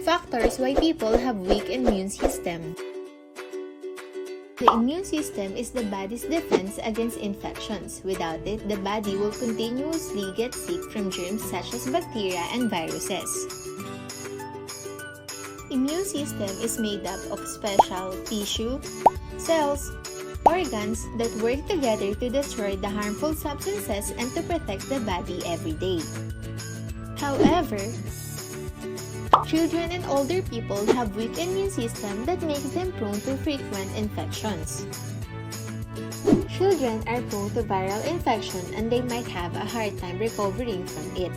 Factors why people have weak immune system. The immune system is the body's defense against infections. Without it, the body will continuously get sick from germs such as bacteria and viruses. Immune system is made up of special tissue, cells, organs that work together to destroy the harmful substances and to protect the body every day. However, children and older people have weak immune system that makes them prone to frequent infections. Children are prone to viral infection and they might have a hard time recovering from it.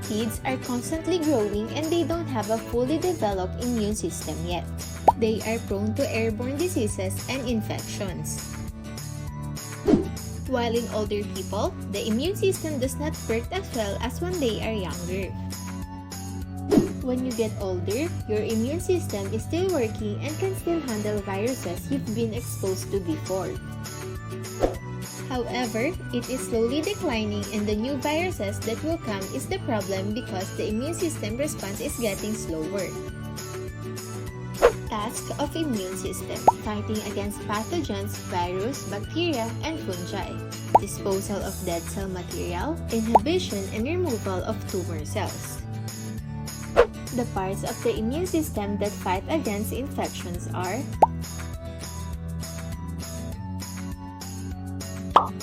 Kids are constantly growing and they don't have a fully developed immune system yet. They are prone to airborne diseases and infections. While in older people, the immune system does not work as well as when they are younger. When you get older, your immune system is still working and can still handle viruses you've been exposed to before. However, it is slowly declining and the new viruses that will come is the problem because the immune system response is getting slower. Task of immune system: fighting against pathogens, virus, bacteria, and fungi, disposal of dead cell material, inhibition and removal of tumor cells. The parts of the immune system that fight against infections are: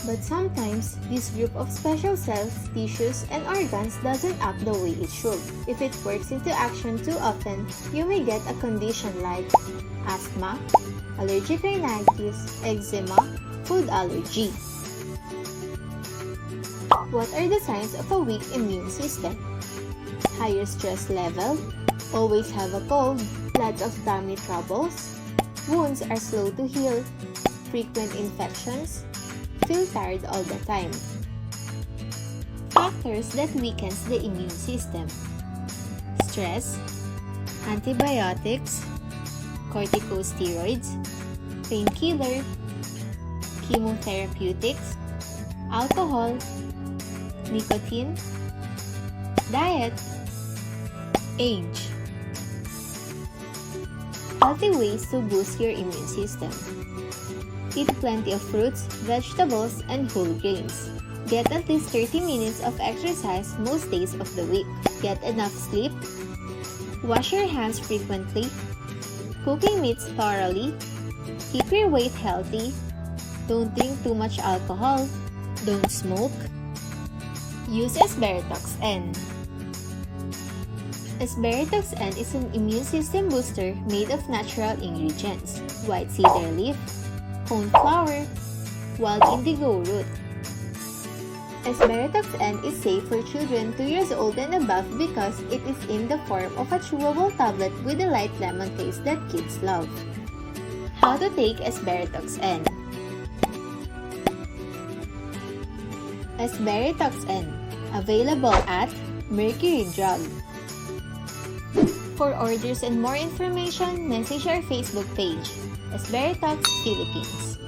but sometimes, this group of special cells, tissues, and organs doesn't act the way it should. If it works into action too often, you may get a condition like asthma, allergic rhinitis, eczema, food allergy. What are the signs of a weak immune system? Higher stress level, always have a cold, lots of tummy troubles, wounds are slow to heal, frequent infections, feel tired all the time. Factors that weakens the immune system: stress, antibiotics, corticosteroids, painkiller, chemotherapeutics, alcohol, nicotine, diet, age. Healthy ways to boost your immune system: eat plenty of fruits, vegetables, and whole grains. Get at least 30 minutes of exercise most days of the week. Get enough sleep. Wash your hands frequently. Cooking meats thoroughly. Keep your weight healthy. Don't drink too much alcohol. Don't smoke. Use Esberetox N. Esberetox N is an immune system booster made of natural ingredients: white cedar leaf, cone flower, wild indigo root. Esberetox N is safe for children 2 years old and above because it is in the form of a chewable tablet with a light lemon taste that kids love. How to take Esberetox N? Esberetox N, available at Mercury Drug. For orders and more information, message our Facebook page, Esberetox Philippines.